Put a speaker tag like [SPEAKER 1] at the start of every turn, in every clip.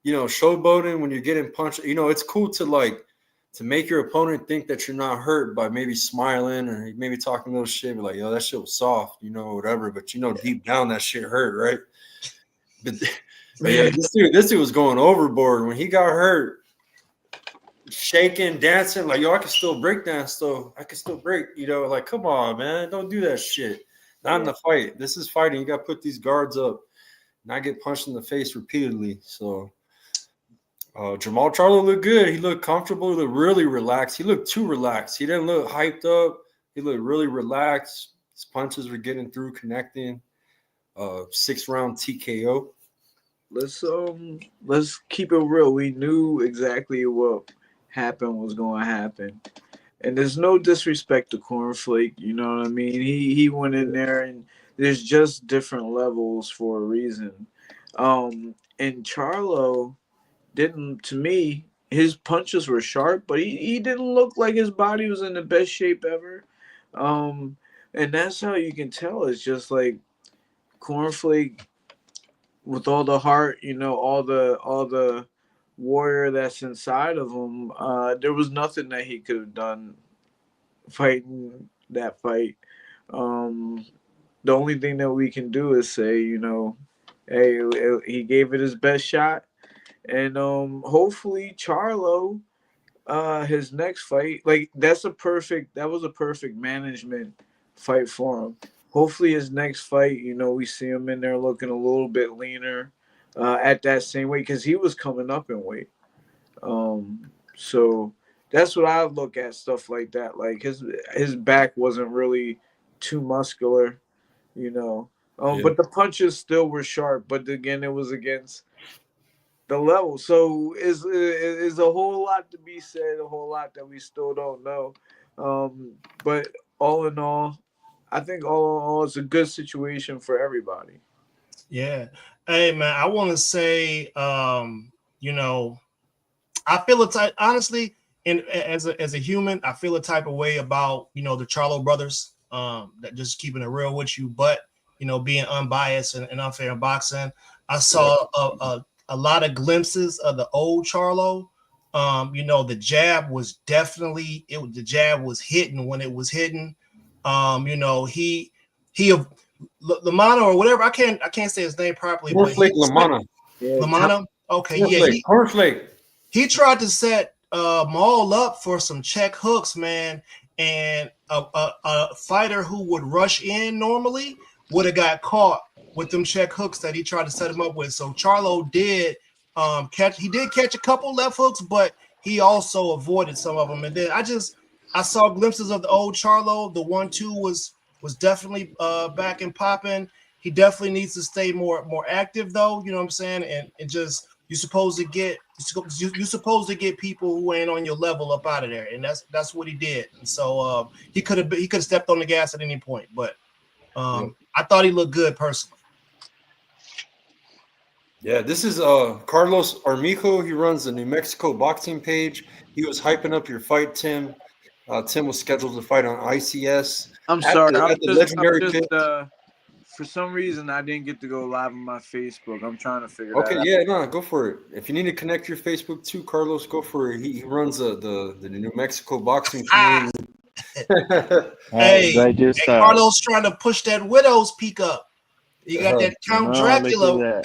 [SPEAKER 1] showboating when you're getting punched. It's cool to make your opponent think that you're not hurt by maybe smiling or maybe talking a little shit, be like, yo, that shit was soft, whatever. But deep down that shit hurt, right? But yeah, this dude was going overboard when he got hurt, shaking, dancing, like, yo, I can still break dance, though. I can still break, like, come on, man, don't do that shit. Not in the fight. This is fighting. You got to put these guards up, not get punched in the face repeatedly. So Jamal Charlo looked good. He looked comfortable. He looked really relaxed. He looked too relaxed. He didn't look hyped up. He looked really relaxed. His punches were getting through, connecting. 6-round TKO.
[SPEAKER 2] Let's keep it real. We knew exactly what happened was going to happen. And there's no disrespect to Cornflake, you know what I mean? He went in there, and there's just different levels for a reason. And Charlo didn't, to me, his punches were sharp, but he didn't look like his body was in the best shape ever. And that's how you can tell. It's just like Cornflake, with all the heart, all the warrior that's inside of him, there was nothing that he could have done fighting that fight. The only thing that we can do is say, hey, he gave it his best shot, and hopefully Charlo, his next fight, like that was a perfect management fight for him. Hopefully his next fight, we see him in there looking a little bit leaner. At that same weight, because he was coming up in weight. So that's what I look at, stuff like that. Like his back wasn't really too muscular, but the punches still were sharp. But again, it was against the level. So is a whole lot to be said, a whole lot that we still don't know. But all in all, I think all in all, it's a good situation for everybody.
[SPEAKER 3] Yeah. Hey, man, I want to say, I feel a type, honestly, and as a human, I feel a type of way about, the Charlo brothers, that just keeping it real with you, but, being unbiased and unfair in boxing. I saw a lot of glimpses of the old Charlo. The jab was definitely, the jab was hitting when it was hitting. He Lamana or whatever, I can't say his name properly.
[SPEAKER 1] Cornflake Lamana.
[SPEAKER 3] Lamana. Okay,
[SPEAKER 1] Cornflake.
[SPEAKER 3] He tried to set Maul up for some check hooks, man, and a fighter who would rush in normally would have got caught with them check hooks that he tried to set him up with. So Charlo did catch a couple left hooks, but he also avoided some of them. And then I saw glimpses of the old Charlo. The 1-2 was definitely back and popping. He definitely needs to stay more active, though. You know what I'm saying? And just you're supposed to get people who ain't on your level up out of there, and that's what he did. And so he could have stepped on the gas at any point, but I thought he looked good personally.
[SPEAKER 1] Yeah, this is Carlos Armijo. He runs the New Mexico boxing page. He was hyping up your fight, Tim. Tim was scheduled to fight on ICS.
[SPEAKER 2] I'm sorry. For some reason, I didn't get to go live on my Facebook. I'm trying to figure that out.
[SPEAKER 1] Okay, yeah, no, go for it. If you need to connect your Facebook to Carlos, go for it. He runs the New Mexico boxing community.
[SPEAKER 3] Carlos trying to push that Widow's Peak up. You got that Count Dracula.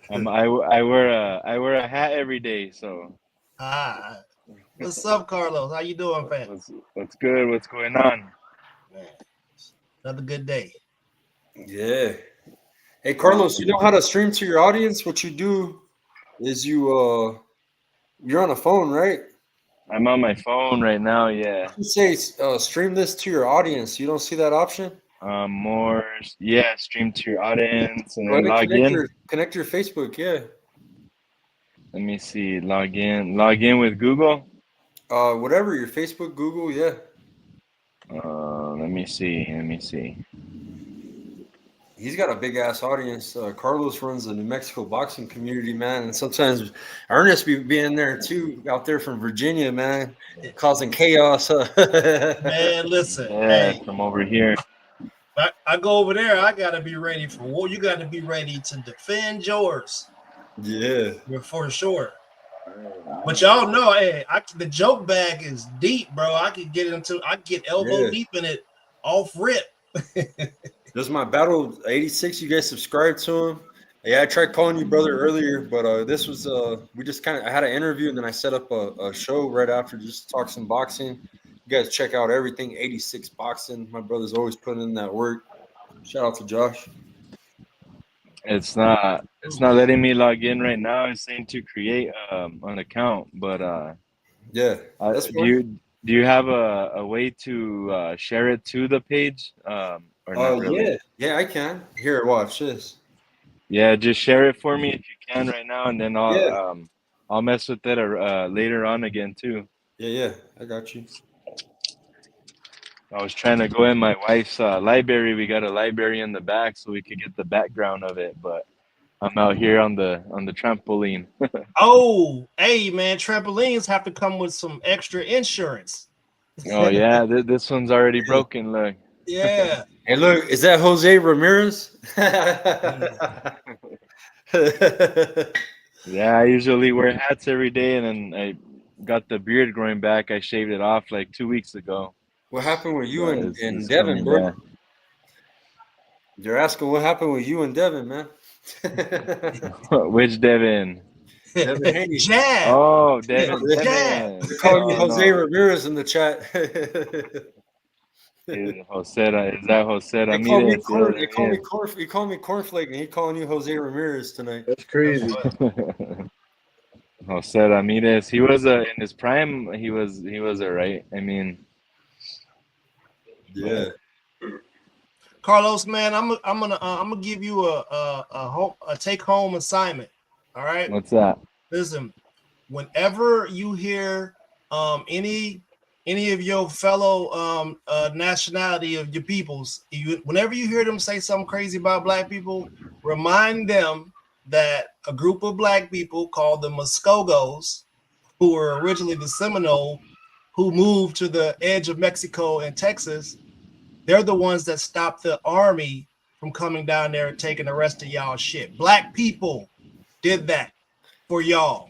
[SPEAKER 4] I wear a hat every day, so.
[SPEAKER 3] What's up, Carlos? How you doing, fam?
[SPEAKER 4] What's good? What's going on?
[SPEAKER 3] Man, another good day.
[SPEAKER 1] Yeah. Hey, Carlos, you know how to stream to your audience? What you do is you're on a phone, right?
[SPEAKER 4] I'm on my phone right now, yeah.
[SPEAKER 1] You say stream this to your audience. You don't see that option?
[SPEAKER 4] Stream to your audience and then log in.
[SPEAKER 1] Connect your Facebook, yeah.
[SPEAKER 4] Let me see. Log in with Google.
[SPEAKER 1] Whatever, your Facebook, Google, yeah.
[SPEAKER 4] Let me see.
[SPEAKER 1] He's got a big ass audience. Carlos runs the New Mexico boxing community, man, and sometimes Ernest be in there too, out there from Virginia, man, causing chaos.
[SPEAKER 3] Man, listen, hey,
[SPEAKER 4] from over here.
[SPEAKER 3] I go over there. I gotta be ready for war. You got to be ready to defend yours.
[SPEAKER 1] Yeah.
[SPEAKER 3] Yeah, for sure. But y'all know, hey, the joke bag is deep, bro. I get elbow
[SPEAKER 1] Yeah.
[SPEAKER 3] deep in it off rip.
[SPEAKER 1] This is my battle 86. You guys subscribe to him. Yeah, I tried calling you brother earlier, but this was we just kind of I had an interview and then I set up a show right after just to talk some boxing. You guys check out everything 86 boxing. My brother's always putting in that work. Shout out to Josh.
[SPEAKER 4] It's not letting me log in right now. It's saying to create an account, but
[SPEAKER 1] Yeah, that's
[SPEAKER 4] do
[SPEAKER 1] fine.
[SPEAKER 4] you have a way to share it to the page or not really?
[SPEAKER 1] Yeah, I can. Here, watch this.
[SPEAKER 4] Yeah, just share it for me if you can right now, and then
[SPEAKER 1] Yeah,
[SPEAKER 4] I'll mess with it later on again too.
[SPEAKER 1] yeah, I got you.
[SPEAKER 4] I was trying to go in my wife's library. We got a library in the back, so we could get the background of it. But I'm out here on the trampoline.
[SPEAKER 3] Oh, hey man, trampolines have to come with some extra insurance.
[SPEAKER 4] Oh yeah, this one's already broken. Look.
[SPEAKER 3] Yeah.
[SPEAKER 1] Hey, look, is that Jose Ramirez?
[SPEAKER 4] Yeah, I usually wear hats every day, and then I got the beard growing back. I shaved it off like 2 weeks ago.
[SPEAKER 1] What happened with you
[SPEAKER 4] But
[SPEAKER 1] and
[SPEAKER 4] it's
[SPEAKER 1] Devin,
[SPEAKER 4] coming
[SPEAKER 1] bro?
[SPEAKER 4] back.
[SPEAKER 1] You're asking what happened with you and Devin, man.
[SPEAKER 4] Which Devin?
[SPEAKER 1] Devin Haney.
[SPEAKER 3] Jab.
[SPEAKER 4] Oh, Devin.
[SPEAKER 1] Jab.
[SPEAKER 4] Devin.
[SPEAKER 1] They're calling you
[SPEAKER 4] Oh,
[SPEAKER 1] Jose
[SPEAKER 4] no.
[SPEAKER 1] Ramirez in the chat.
[SPEAKER 4] Jose, is that Jose
[SPEAKER 1] They call me
[SPEAKER 4] Ramirez?
[SPEAKER 1] corn.
[SPEAKER 4] Yeah,
[SPEAKER 1] They call me corn. You call me cornflake, and he calling you Jose Ramirez tonight.
[SPEAKER 2] That's crazy.
[SPEAKER 4] Jose Ramirez. He was in his prime. He was all right. I mean,
[SPEAKER 1] Yeah.
[SPEAKER 3] Carlos, man, I'm gonna give you a take home assignment. All right.
[SPEAKER 4] what's that?
[SPEAKER 3] Listen, whenever you hear any of your fellow nationality of your peoples, whenever you hear them say something crazy about black people, remind them that a group of black people called the Muskogos, who were originally the Seminole, who moved to the edge of Mexico and Texas, they're the ones that stopped the army from coming down there and taking the rest of y'all shit. Black people did that for y'all.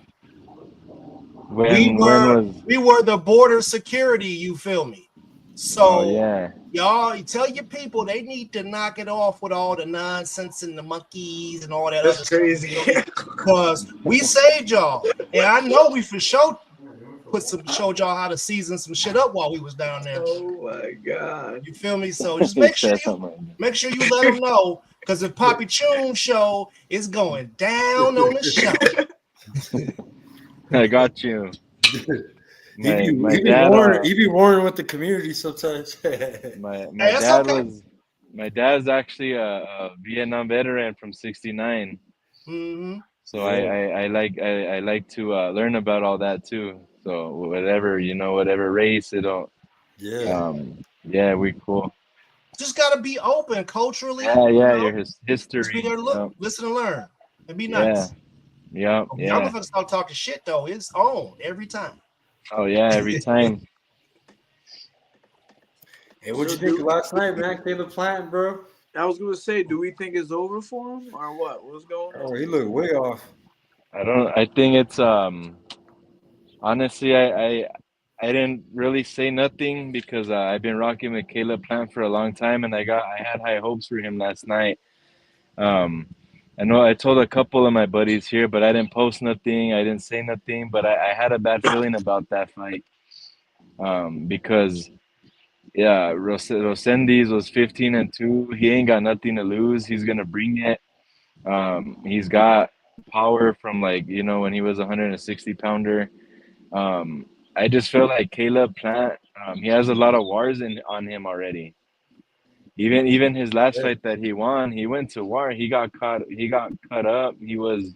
[SPEAKER 3] We were the border security, you feel me? So
[SPEAKER 4] yeah,
[SPEAKER 3] y'all tell your people they need to knock it off with all the nonsense and the monkeys and all that
[SPEAKER 2] That's
[SPEAKER 3] other
[SPEAKER 2] crazy.
[SPEAKER 3] stuff. Because we saved y'all. And I know we for sure showed y'all how to season some shit up while we was down there.
[SPEAKER 2] Oh my god.
[SPEAKER 3] You feel me? So just make sure you let them know, because if Poppy Choon show is going down on the show.
[SPEAKER 4] I got you.
[SPEAKER 1] He be warring with the community sometimes.
[SPEAKER 4] My dad's actually a Vietnam veteran from '69.
[SPEAKER 3] Mm-hmm.
[SPEAKER 4] So I like to learn about all that too. So whatever race it don't. Yeah, we cool.
[SPEAKER 3] Just gotta be open culturally.
[SPEAKER 4] Your history.
[SPEAKER 3] Just be there to look, listen and learn, and be nice.
[SPEAKER 4] Yeah.
[SPEAKER 3] I'm gonna start talking shit though. It's on every time.
[SPEAKER 4] Oh yeah, every time.
[SPEAKER 1] Hey, what'd you think of last night, man? Caleb Plant, bro.
[SPEAKER 2] I was gonna say, do we think it's over for him or what? What's going on?
[SPEAKER 1] Oh, he looked way off.
[SPEAKER 4] I think it's honestly I didn't really say nothing because I've been rocking with Caleb Plant for a long time, and I had high hopes for him last night. I know I told a couple of my buddies here, but I didn't post nothing. I didn't say nothing, but I had a bad feeling about that fight because Resendiz was 15-2. He ain't got nothing to lose. He's gonna bring it. He's got power from when he was a 160 pounder. I just feel like Caleb Plant, he has a lot of wars on him already. Even his last fight that he won, he went to war. He got cut up. He was,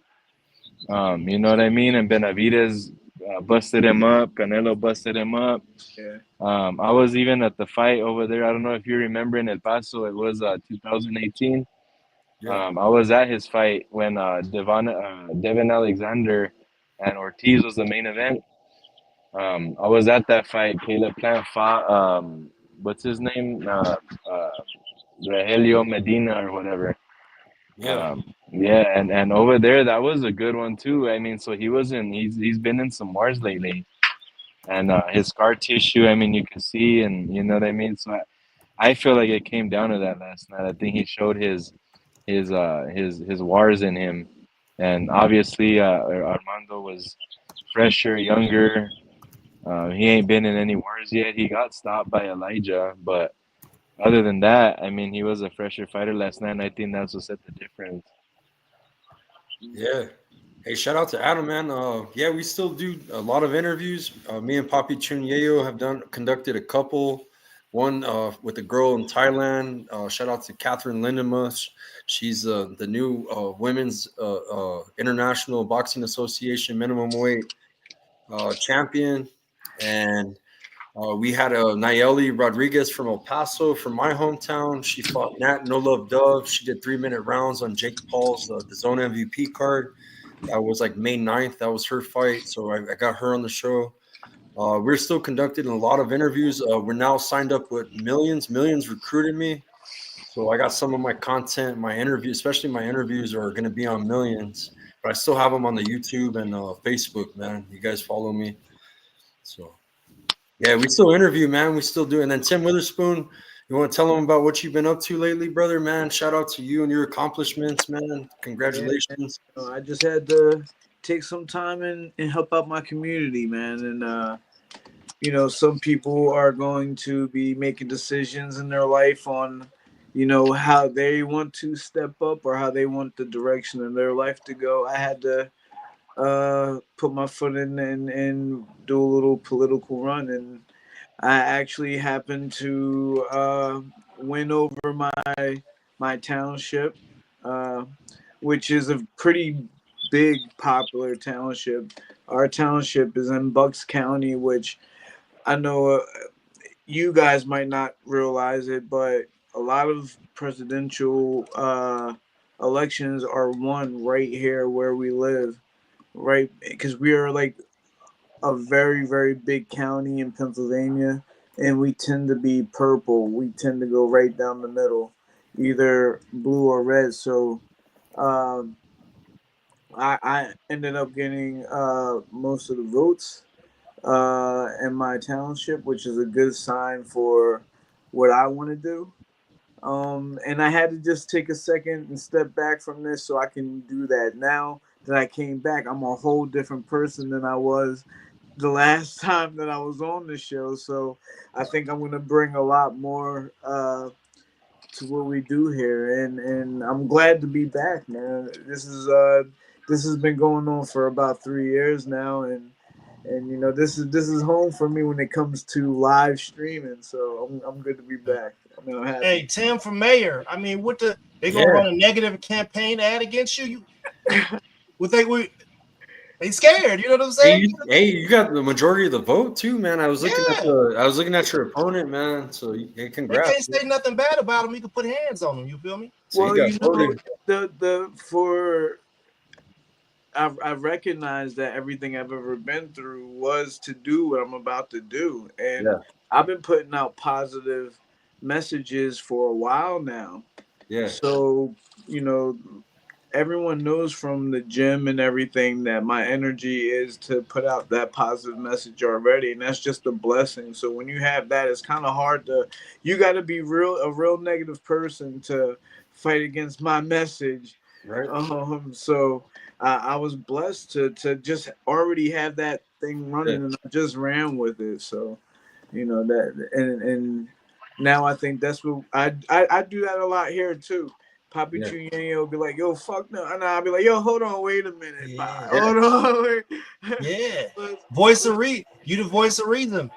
[SPEAKER 4] you know what I mean? And Benavidez busted him up. Canelo busted him up.
[SPEAKER 2] Yeah.
[SPEAKER 4] I was even at the fight over there. I don't know if you remember in El Paso. It was 2018. I was at his fight when Devin Alexander and Ortiz was the main event. I was at that fight. Caleb Plant fought, what's his name? Rogelio Medina or whatever.
[SPEAKER 1] Yeah.
[SPEAKER 4] Yeah, and over there that was a good one too. I mean, so he's been in some wars lately, and his scar tissue, I mean, you can see, and you know what I mean. So I feel like it came down to that last night. I think he showed his wars in him, and obviously Armando was fresher, younger. He ain't been in any wars yet. He got stopped by Elijah, but other than that, I mean, he was a fresher fighter last night, and I think that's what set the difference.
[SPEAKER 1] Yeah. Hey, shout out to Adam, man. Yeah, we still do a lot of interviews. Me and Papi Chunyeo have conducted a couple. One with a girl in Thailand. Shout out to Catherine Lindemuth. She's the new women's international boxing association minimum weight champion. And we had Nayeli Rodriguez from El Paso, from my hometown. She fought Nat No Love Dove. She did 3-minute rounds on Jake Paul's the Zone MVP card. That was like May 9th. That was her fight. So I got her on the show. We're still conducting a lot of interviews. We're now signed up with millions recruited me. So I got some of my content, my interview, especially my interviews are going to be on millions. But I still have them on the YouTube and Facebook, man. You guys follow me. So, yeah, we still interview, man. We still do. And then Tim Witherspoon, you want to tell them about what you've been up to lately, brother, man? Shout out to you and your accomplishments, man. Congratulations.
[SPEAKER 2] Yeah, I just had to take some time and help out my community, man. And, you know, some people are going to be making decisions in their life on, you know, how they want to step up or how they want the direction of their life to go. I had to put my foot in and do a little political run, and I actually happened to win over my township, which is a pretty big popular township. Our township is in Bucks County, which I know you guys might not realize it, but a lot of presidential elections are won right here where we live, right? Because we are like a very, very big county in Pennsylvania, and we tend to be purple. We tend to go right down the middle, either blue or red. So um, I ended up getting most of the votes in my township, which is a good sign for what I want to do. And I had to just take a second and step back from this so I can do that. Now that I came back, I'm a whole different person than I was the last time that I was on the show. So I think I'm going to bring a lot more to what we do here. And I'm glad to be back, man. This has been going on for about 3 years now. And you know, this is home for me when it comes to live streaming. So I'm good to be back. I mean, I'm happy.
[SPEAKER 3] Hey, Tim for mayor. I mean, what they gonna run a negative campaign ad against you? They scared. You know what I'm saying?
[SPEAKER 1] Hey, you got the majority of the vote too, man. I was looking at your opponent, man. So congrats.
[SPEAKER 3] They can't say nothing bad about him. You can put hands on him. You feel me?
[SPEAKER 1] So
[SPEAKER 2] well, you know, I recognize that everything I've ever been through was to do what I'm about to do. And I've been putting out positive messages for a while now.
[SPEAKER 1] Yeah.
[SPEAKER 2] So, you know, everyone knows from the gym and everything that my energy is to put out that positive message already. And that's just a blessing. So when you have that, it's kind of hard you got to be a real negative person to fight against my message.
[SPEAKER 1] Right.
[SPEAKER 2] So I was blessed to just already have that thing running, and I just ran with it. So, you know, that and now I think that's what I do that a lot here too. Papi Chunyeo will be like, "Yo, fuck no," and I'll be like, "Yo, hold on, wait a minute, hold on, wait."
[SPEAKER 3] Yeah, voice of reason. You the voice of reason.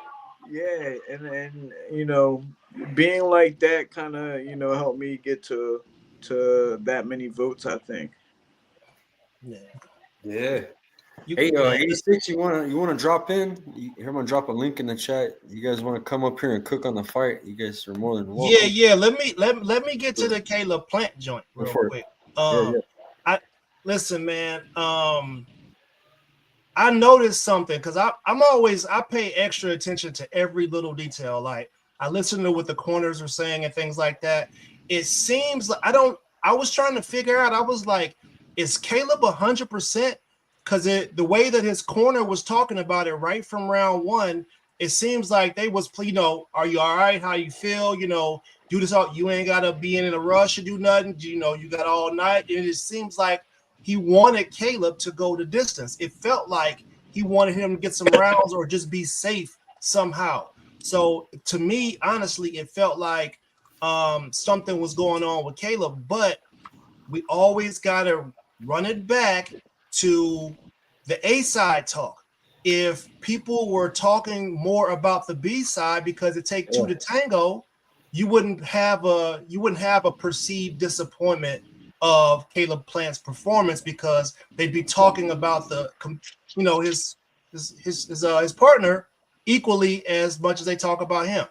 [SPEAKER 2] Yeah, and you know, being like that kind of, you know, helped me get to that many votes, I think.
[SPEAKER 1] Yeah. Hey, 86, you wanna drop in? I'm gonna drop a link in the chat. You guys want to come up here and cook on the fight? You guys are more than welcome.
[SPEAKER 3] Yeah. Let me get to the Caleb Plant joint real quick. I listen, man. I noticed something because I pay extra attention to every little detail. Like I listen to what the corners are saying and things like that. It seems like I I was trying to figure out. I was like, is Caleb 100%? Because the way that his corner was talking about it right from round one, it seems like they was, you know, are you all right? How you feel? You know, do this all. You ain't gotta be in a rush to do nothing. You know, you got all night. And it seems like he wanted Caleb to go the distance. It felt like he wanted him to get some rounds or just be safe somehow. So to me, honestly, it felt like something was going on with Caleb, but we always gotta run it back to the A side talk. If people were talking more about the B side because it takes two to tango, you wouldn't have a perceived disappointment of Caleb Plant's performance because they'd be talking about the, you know, his partner equally as much as they talk about him,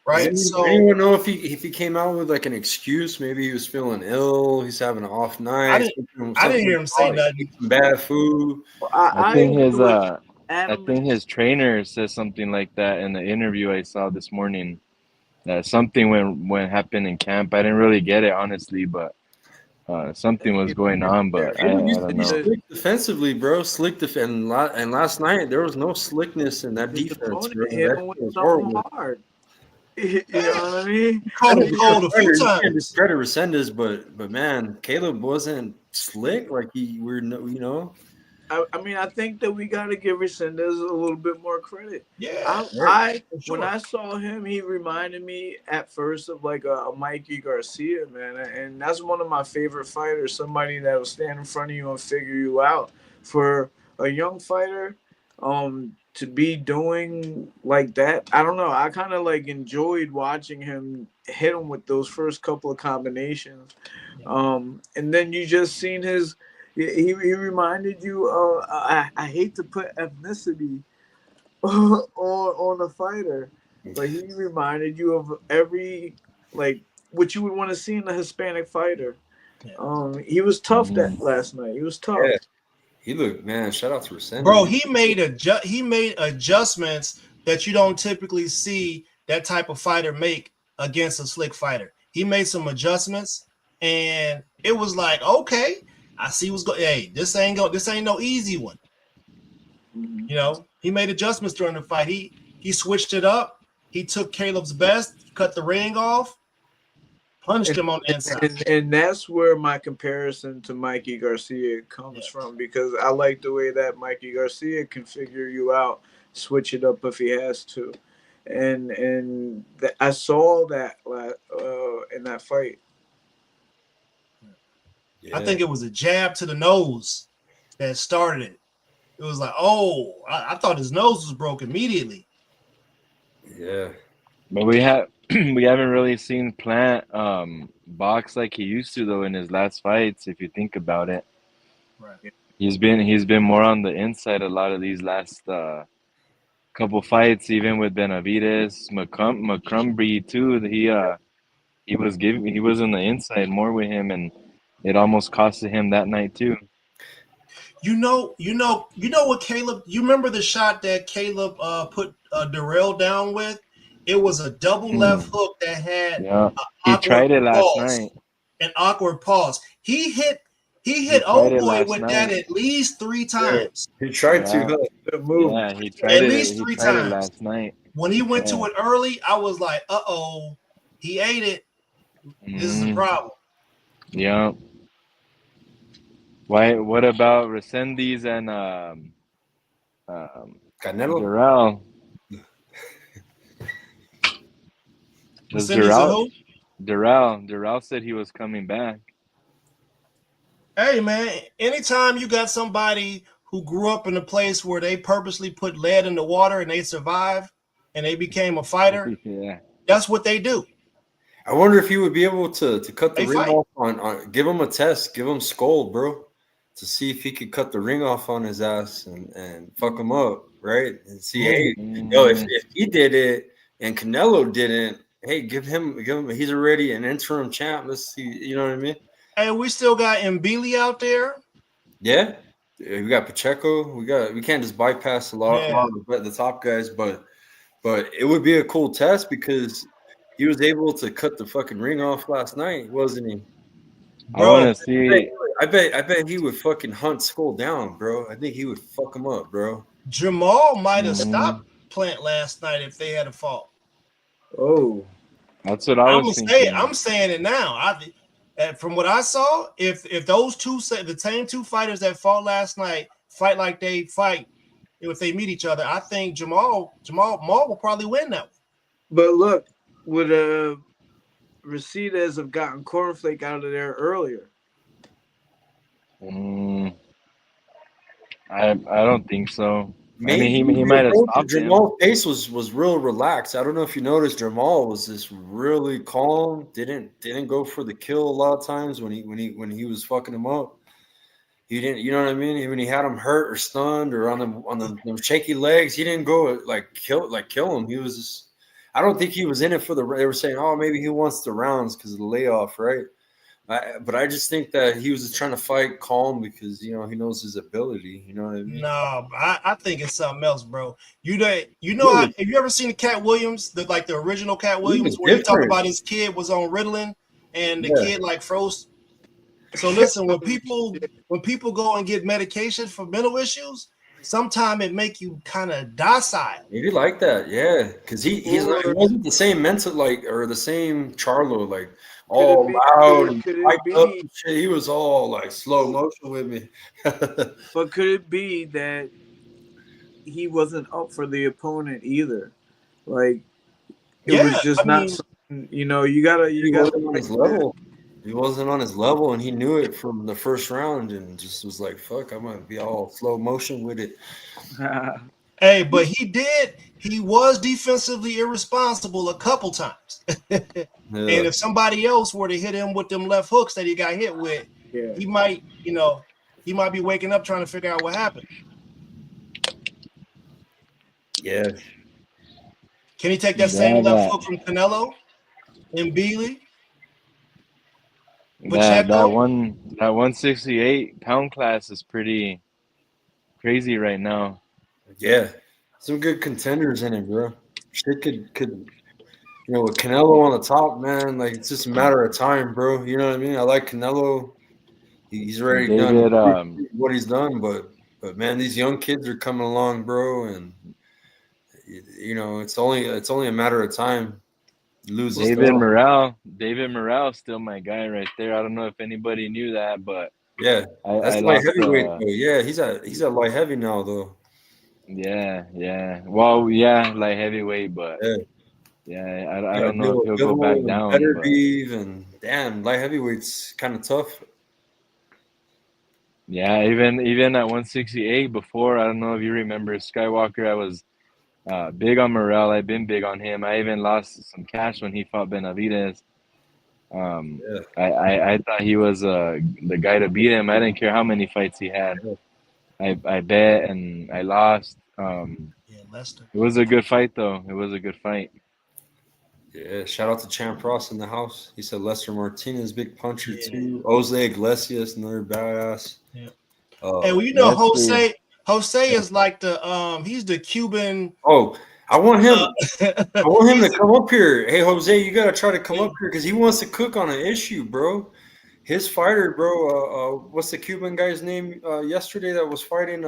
[SPEAKER 3] right?
[SPEAKER 1] Does
[SPEAKER 3] So
[SPEAKER 1] anyone know if he came out with like an excuse? Maybe he was feeling ill. He's having an off night.
[SPEAKER 3] I didn't hear him say nothing.
[SPEAKER 1] Eat some bad food.
[SPEAKER 4] I
[SPEAKER 2] Adam
[SPEAKER 4] think his trainer says something like that in the interview I saw this morning. That something when happened in camp. I didn't really get it honestly, but something was going on. But I don't know.
[SPEAKER 1] Slick defensively, bro. Slick and last night there was no slickness in that defense, bro. That was horrible.
[SPEAKER 2] hard. You know what I mean?
[SPEAKER 3] Called him cold a few
[SPEAKER 1] You can't
[SPEAKER 3] times.
[SPEAKER 1] discredit Resendiz, but man, Caleb wasn't slick like you know.
[SPEAKER 2] I mean, I think that we got to give Resendiz a little bit more credit.
[SPEAKER 3] Yeah,
[SPEAKER 2] When I saw him, he reminded me at first of like a Mikey Garcia, man, and that's one of my favorite fighters. Somebody that will stand in front of you and figure you out. For a young fighter, to be doing like that, I don't know. I kind of like enjoyed watching him hit him with those first couple of combinations, and then you just seen his. He reminded you of, I hate to put ethnicity on a fighter, but he reminded you of every, like, what you would want to see in a Hispanic fighter. He was tough that last night. He was tough.
[SPEAKER 1] Yeah. He looked, man, shout out to Resendiz.
[SPEAKER 3] bro. He made adjustments that you don't typically see that type of fighter make against a slick fighter. He made some adjustments, and it was like, okay, I see what's going. Hey, this ain't no easy one. You know, he made adjustments during the fight. He switched it up. He took Caleb's best, cut the ring off, punched him on the inside.
[SPEAKER 2] And that's where my comparison to Mikey Garcia comes from, because I like the way that Mikey Garcia can figure you out, switch it up if he has to, and I saw that in that fight.
[SPEAKER 3] Yeah. I think it was a jab to the nose that started it. It was like, oh, I thought his nose was broke immediately.
[SPEAKER 1] Yeah,
[SPEAKER 4] but we haven't really seen Plant box like he used to though in his last fights. If you think about it,
[SPEAKER 3] right?
[SPEAKER 4] He's been more on the inside a lot of these last couple fights, even with Benavidez, McCrumbry too. He was on the inside more with him, and it almost costed him that night too.
[SPEAKER 3] You know what, Caleb? You remember the shot that Caleb put Darrell down with? It was a double left hook that had
[SPEAKER 4] he tried it last night.
[SPEAKER 3] An awkward pause. He hit old boy with that at least 3 times.
[SPEAKER 1] He tried to move.
[SPEAKER 4] Yeah, he tried
[SPEAKER 3] at least 3 times
[SPEAKER 4] last night.
[SPEAKER 3] When he went to it early, I was like, "Uh-oh, he ate it. This is a problem."
[SPEAKER 4] Yeah. Why? What about Resendiz and
[SPEAKER 1] Canelo?
[SPEAKER 4] Darrell? Darrell said he was coming back.
[SPEAKER 3] Hey man, anytime you got somebody who grew up in a place where they purposely put lead in the water and they survived and they became a fighter, that's what they do.
[SPEAKER 1] I wonder if he would be able to cut the ring off on give him a test, give him Skull, bro, to see if he could cut the ring off on his ass and fuck him up, right? And see, hey, if he did it and Canelo didn't, hey, give him. He's already an interim champ. Let's see, you know what I mean?
[SPEAKER 3] Hey, we still got Mbili out there.
[SPEAKER 1] Yeah, we got Pacheco. We can't just bypass a lot of the top guys, but it would be a cool test because he was able to cut the fucking ring off last night, wasn't he?
[SPEAKER 4] I want
[SPEAKER 3] Bro,
[SPEAKER 4] to see.
[SPEAKER 1] I bet he would fucking hunt Skull down, bro. I think he would fuck him up, bro.
[SPEAKER 3] Jamal might have
[SPEAKER 4] Mhm.
[SPEAKER 3] stopped Plant last night if they had a fault.
[SPEAKER 2] Oh,
[SPEAKER 4] That's what I was thinking.
[SPEAKER 3] I'm saying it now. From what I saw, if those the same two fighters that fought last night fight like they fight if they meet each other, I think Jamal will probably win that one.
[SPEAKER 2] but look, would Resendiz have gotten Cornflake out of there earlier?
[SPEAKER 4] Mm, I don't think so.
[SPEAKER 1] Maybe
[SPEAKER 4] I mean, he might have stopped him.
[SPEAKER 1] Jamal's pace was real relaxed. I don't know if you noticed. Jamal was just really calm. Didn't go for the kill a lot of times when he was fucking him up. He didn't, you know what I mean? When he had him hurt or stunned or on them shaky legs, he didn't go kill him. He was just, I don't think he was in it for the. They were saying, oh, maybe he wants the rounds because of the layoff, right? But I just think that he was just trying to fight calm because he knows his ability. You know what I mean?
[SPEAKER 3] No, I think it's something else, bro. Have you ever seen the Cat Williams, the original Cat Williams, where he talked about his kid was on Ritalin and the kid froze? So listen, when people go and get medication for mental issues, sometimes it make you kind of docile.
[SPEAKER 1] Maybe like that, yeah, because he wasn't the same mental or the same Charlo all loud and hyped up and shit. He was all slow motion with me.
[SPEAKER 2] But could it be that he wasn't up for the opponent either? It was just something, you gotta
[SPEAKER 1] on his level. He wasn't on his level, and he knew it from the first round, and just was like, "Fuck, I'm gonna be all slow motion with it."
[SPEAKER 3] Hey, but he was defensively irresponsible a couple times. And if somebody else were to hit him with them left hooks that he got hit with, he might be waking up trying to figure out what happened.
[SPEAKER 1] Yeah.
[SPEAKER 3] Can he take that same left hook from Canelo and Beasley?
[SPEAKER 4] That 168 pound class is pretty crazy right now.
[SPEAKER 1] Yeah, some good contenders in it, bro. Shit could with Canelo on the top, man. It's just a matter of time, bro. You know what I mean? I like Canelo. He's already done what he's done, but man, these young kids are coming along, bro, and it's only a matter of time.
[SPEAKER 4] David Morale, still my guy right there. I don't know if anybody knew that, but
[SPEAKER 1] yeah, that's light heavyweight though. Yeah, he's at light heavy now though.
[SPEAKER 4] Yeah. Well, yeah, light heavyweight, but I don't know if he'll go back down.
[SPEAKER 1] And damn, light heavyweight's kind of tough.
[SPEAKER 4] Yeah, even at 168 before, I don't know if you remember Skywalker. I was big on Morale. I've been big on him. I even lost some cash when he fought Benavidez. I thought he was the guy to beat him. I didn't care how many fights he had. I bet and I lost.
[SPEAKER 3] Lester.
[SPEAKER 4] It was a good fight though. It was a good fight.
[SPEAKER 1] Yeah, shout out to Champ Ross in the house. He said Lester Martinez, big puncher too. Jose Iglesias, another badass.
[SPEAKER 3] Yeah. Hey, Jose is like he's the Cuban.
[SPEAKER 1] Oh, I want him to come up here. Hey, Jose, you gotta try to come up here because he wants to cook on an issue, bro. His fighter, bro. What's the Cuban guy's name? Yesterday that was fighting.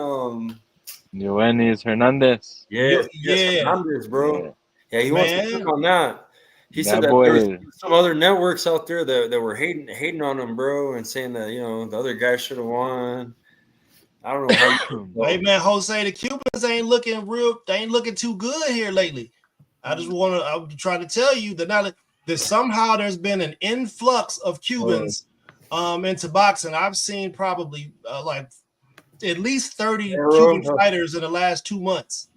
[SPEAKER 4] Yoenis Hernandez.
[SPEAKER 1] Yeah, Hernandez, bro. Yeah, he wants to cook on that. He said that there was some other networks out there that were hating on him, bro, and saying that the other guy should have won. I don't know how.
[SPEAKER 3] Hey man, Jose, the Cubans ain't looking too good here lately. I'm trying to tell you that somehow there's been an influx of Cubans into boxing. I've seen probably at least 30 Cuban fighters in the last 2 months.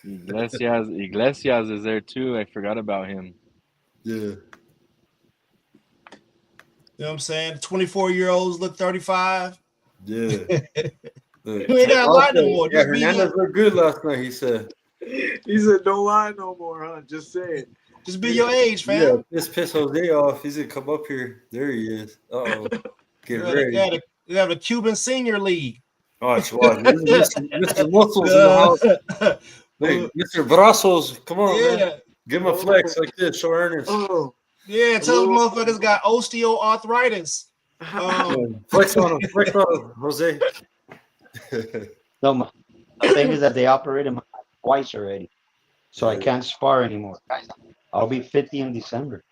[SPEAKER 4] Iglesias is there too. I forgot about him.
[SPEAKER 1] Yeah.
[SPEAKER 3] You know what I'm saying? 24-year-olds look 35.
[SPEAKER 1] Yeah.
[SPEAKER 3] You ain't gotta lie no more.
[SPEAKER 1] Yeah, Hernandez looked good last night, he said.
[SPEAKER 2] He said, don't lie no more, huh? Just say it.
[SPEAKER 3] Just be your age, fam.
[SPEAKER 1] Yeah, just piss Jose off. He's gonna come up here. There he is. Uh-oh. Get ready.
[SPEAKER 3] We have a Cuban senior league.
[SPEAKER 1] Watch. Mr. Muscles in the house. Hey, Mr. Brazos, come on, man. Give him a flex like this. Show Ernest.
[SPEAKER 2] Oh,
[SPEAKER 3] Yeah, tell the motherfuckers got osteoarthritis.
[SPEAKER 1] Flex on him, Jose.
[SPEAKER 5] No, the thing is that they operated my back twice already, so I can't spar anymore. Guys, I'll be 50 in December.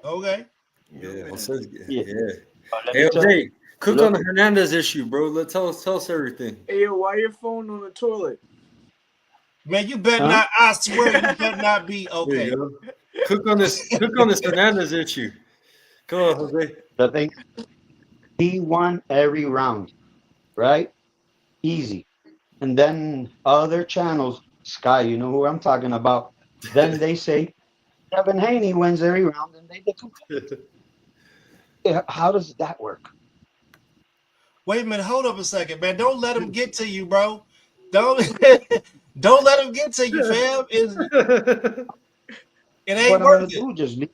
[SPEAKER 3] Okay.
[SPEAKER 1] Yeah, Jose's,
[SPEAKER 5] Yeah.
[SPEAKER 1] yeah.
[SPEAKER 5] Let
[SPEAKER 1] Hey,
[SPEAKER 5] me tell
[SPEAKER 1] Jose, cook
[SPEAKER 5] look-
[SPEAKER 1] on the Hernandez issue, bro. Tell us everything.
[SPEAKER 2] Hey, yo, why your phone on the toilet?
[SPEAKER 3] Man, you better
[SPEAKER 5] Huh?
[SPEAKER 3] not. I swear, you better not be
[SPEAKER 1] There
[SPEAKER 3] okay.
[SPEAKER 1] you go. Cook on this Hernandez issue. Come on, Jose.
[SPEAKER 5] the thing, he won every round, right? Easy. And then other channels, Sky, you know who I'm talking about. Then they say Devin Haney wins every round, and they how does that work?
[SPEAKER 3] Wait a minute. Hold up a second, man. Don't let him get to you, bro. Don't don't let him get to you, fam. It ain't
[SPEAKER 5] What I'm gonna
[SPEAKER 3] working.
[SPEAKER 5] do? Just leave.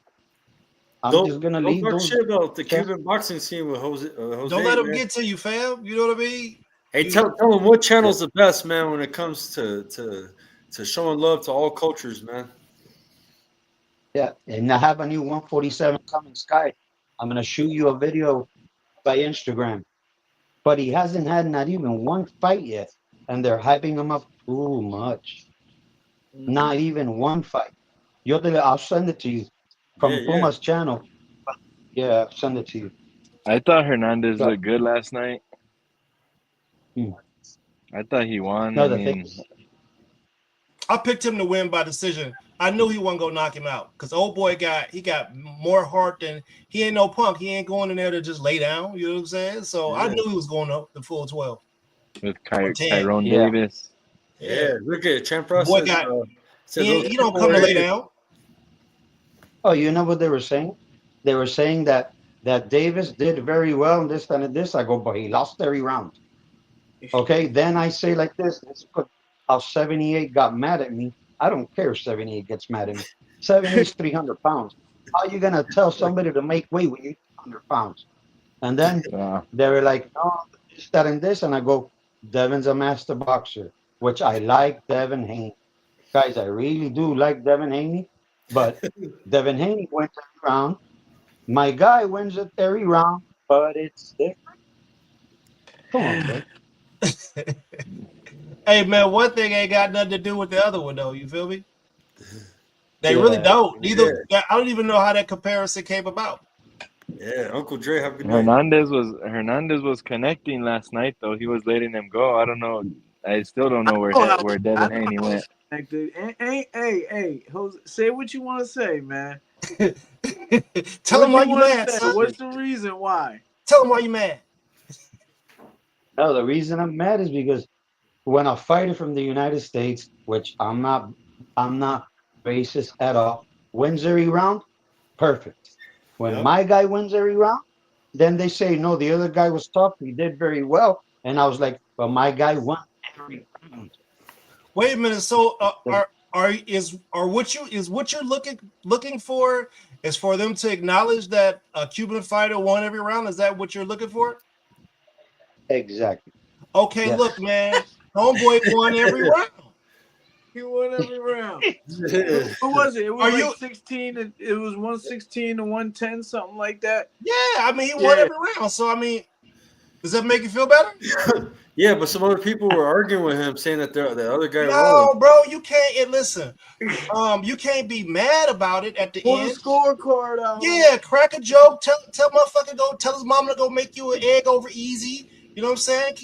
[SPEAKER 5] I'm
[SPEAKER 1] Don't
[SPEAKER 5] just gonna
[SPEAKER 1] don't
[SPEAKER 5] leave
[SPEAKER 1] talk
[SPEAKER 5] those.
[SPEAKER 1] shit about the
[SPEAKER 5] Okay.
[SPEAKER 1] Cuban boxing scene with Jose.
[SPEAKER 3] Don't let him
[SPEAKER 1] man.
[SPEAKER 3] get to you, fam. You know what I mean?
[SPEAKER 1] Hey, tell him what channel's the best, man, when it comes to showing love to all cultures, man.
[SPEAKER 5] Yeah, and I have a new 147 coming, Sky. I'm gonna shoot you a video by Instagram, but he hasn't had not even one fight yet, and they're hyping him up too much. Not even one fight. I'll send it to you from
[SPEAKER 1] Yeah.
[SPEAKER 5] Puma's channel. Yeah, I'll send it to you.
[SPEAKER 4] I thought Hernandez
[SPEAKER 5] So-
[SPEAKER 4] looked good last night.
[SPEAKER 5] Hmm.
[SPEAKER 4] I thought he won.
[SPEAKER 5] No,
[SPEAKER 4] I
[SPEAKER 5] the thing
[SPEAKER 4] mean,
[SPEAKER 5] is,
[SPEAKER 3] I picked him to win by decision. I knew he wasn't gonna knock him out because old boy got more heart than he ain't no punk. He ain't going in there to just lay down. You know what I'm saying? So I
[SPEAKER 1] Yeah.
[SPEAKER 3] knew he was going up the full 12.
[SPEAKER 4] with
[SPEAKER 3] Or 10.
[SPEAKER 4] Tyrone
[SPEAKER 5] Yeah.
[SPEAKER 4] Davis.
[SPEAKER 1] Yeah, look at Champ
[SPEAKER 3] The
[SPEAKER 1] Ross
[SPEAKER 3] boy
[SPEAKER 1] says,
[SPEAKER 3] got
[SPEAKER 1] says
[SPEAKER 3] he,
[SPEAKER 1] those
[SPEAKER 3] he don't
[SPEAKER 1] people
[SPEAKER 3] come to
[SPEAKER 1] were
[SPEAKER 3] lay
[SPEAKER 1] in.
[SPEAKER 3] down.
[SPEAKER 5] oh, you know what they were saying? They were saying that Davis did very well in this and this. I go, but he lost every round. Okay, then I say like this how 78 got mad at me. I don't care if 78 gets mad at me. 78 is 300 pounds. How you gonna tell somebody to make weight when you're 300 pounds? And then they were like, no, this, that, and this. And I go, Devin's a master boxer, which I like Devin Haney. Guys, I really do like Devin Haney. But Devin Haney wins every round. My guy wins it every round, but it's different. Come on, bro.
[SPEAKER 3] Hey man, one thing ain't got nothing to do with the other one though. You feel me? They really
[SPEAKER 5] Yeah.
[SPEAKER 3] don't. Neither. I don't even know how that comparison came about.
[SPEAKER 1] Yeah, Uncle Dre, have a good day.
[SPEAKER 4] Hernandez was connecting last night though. He was letting him go. I don't know. I still don't know where Devin Haney went.
[SPEAKER 2] Hey, Jose, say what you want to say, man.
[SPEAKER 3] Tell him why you mad, son.
[SPEAKER 2] What's the reason why?
[SPEAKER 3] Tell him why you mad.
[SPEAKER 5] No, the reason I'm mad is because when a fighter from the United States, which I'm not racist at all, wins every round, perfect. When
[SPEAKER 3] Yep.
[SPEAKER 5] my guy wins every round, then they say no, the other guy was tough, he did very well, and I was like, but my guy won every round.
[SPEAKER 3] Wait a minute. So what you're looking for is for them to acknowledge that a Cuban fighter won every round? Is that what you're looking for?
[SPEAKER 5] Exactly.
[SPEAKER 3] Okay,
[SPEAKER 5] Yes.
[SPEAKER 3] look, man. Homeboy won every round.
[SPEAKER 2] He won every round.
[SPEAKER 1] Yeah.
[SPEAKER 2] What was it? It was
[SPEAKER 3] Are
[SPEAKER 2] like
[SPEAKER 3] you-
[SPEAKER 2] 16. It was 116 to 110, something like that.
[SPEAKER 3] Yeah, I mean he won every round. So I mean, does that make you feel better?
[SPEAKER 1] Yeah, but some other people were arguing with him, saying that the other guy
[SPEAKER 3] No,
[SPEAKER 1] won.
[SPEAKER 3] bro, you can't. And listen, you can't be mad about it at the
[SPEAKER 2] Pull the
[SPEAKER 3] end.
[SPEAKER 2] scorecard out.
[SPEAKER 3] Yeah, crack a joke. Tell motherfucker tell his mama to go make you an egg over easy. You know what I'm saying?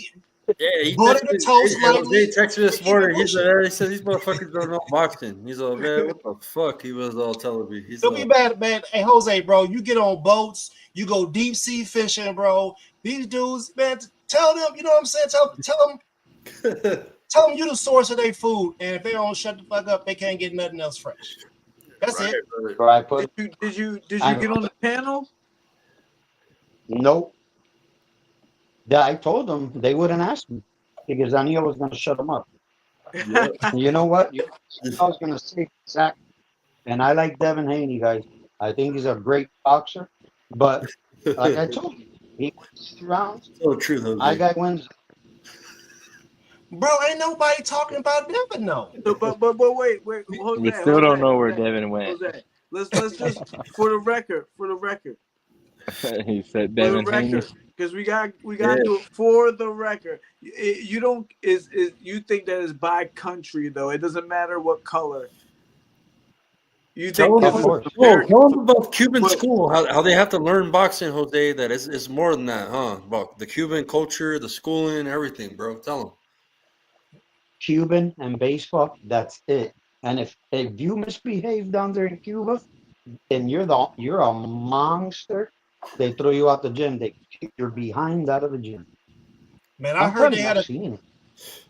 [SPEAKER 1] Yeah, he
[SPEAKER 3] Butter
[SPEAKER 1] texted
[SPEAKER 3] the
[SPEAKER 1] me.
[SPEAKER 3] toast
[SPEAKER 1] Jose
[SPEAKER 3] lightly.
[SPEAKER 1] texted me this
[SPEAKER 3] Keep it
[SPEAKER 1] morning. He's
[SPEAKER 3] pushing.
[SPEAKER 1] like, he said these motherfuckers don't know boxing. He's like, man, what the fuck? He was all telling me. He's
[SPEAKER 3] Don't be bad, man. Hey, Jose, bro, you get on boats, you go deep sea fishing, bro. These dudes, man, tell them, you know what I'm saying? Tell them you the source of their food, and if they don't shut the fuck up, they can't get nothing else fresh. That's it.
[SPEAKER 5] So I put
[SPEAKER 2] Did you get on the panel?
[SPEAKER 5] nope. I told them they wouldn't ask me because I knew I was going to shut them up.
[SPEAKER 1] Yeah.
[SPEAKER 5] You know what? I was going to say exactly. And I like Devin Haney, guys. I think he's a great boxer. But like I told you, he wins 3 rounds.
[SPEAKER 1] So true, Jose.
[SPEAKER 5] My guy wins.
[SPEAKER 3] Bro, ain't nobody talking about Devin, no.
[SPEAKER 2] But wait,
[SPEAKER 4] We still don't know where Devin went.
[SPEAKER 2] Jose, Let's just for the record,
[SPEAKER 4] He said
[SPEAKER 2] for the
[SPEAKER 4] Devin Haney.
[SPEAKER 2] record, because we got to do it for the record. You don't is you think that is by country though? It doesn't matter what color. You think
[SPEAKER 1] Tell
[SPEAKER 2] this
[SPEAKER 1] them,
[SPEAKER 2] is American?
[SPEAKER 1] tell them about Cuban
[SPEAKER 2] But-
[SPEAKER 1] school, how they have to learn boxing, Jose. That is more than that, huh? About the Cuban culture, the schooling, everything, bro. Tell them.
[SPEAKER 5] Cuban and baseball, that's it. And if you misbehave down there in Cuba, and you're a monster, they throw you out the gym. They kick your behind out of the gym.
[SPEAKER 3] Man, I
[SPEAKER 5] I'm
[SPEAKER 3] heard
[SPEAKER 5] telling
[SPEAKER 3] they
[SPEAKER 5] you,
[SPEAKER 3] had
[SPEAKER 5] I've
[SPEAKER 3] a
[SPEAKER 5] seen it.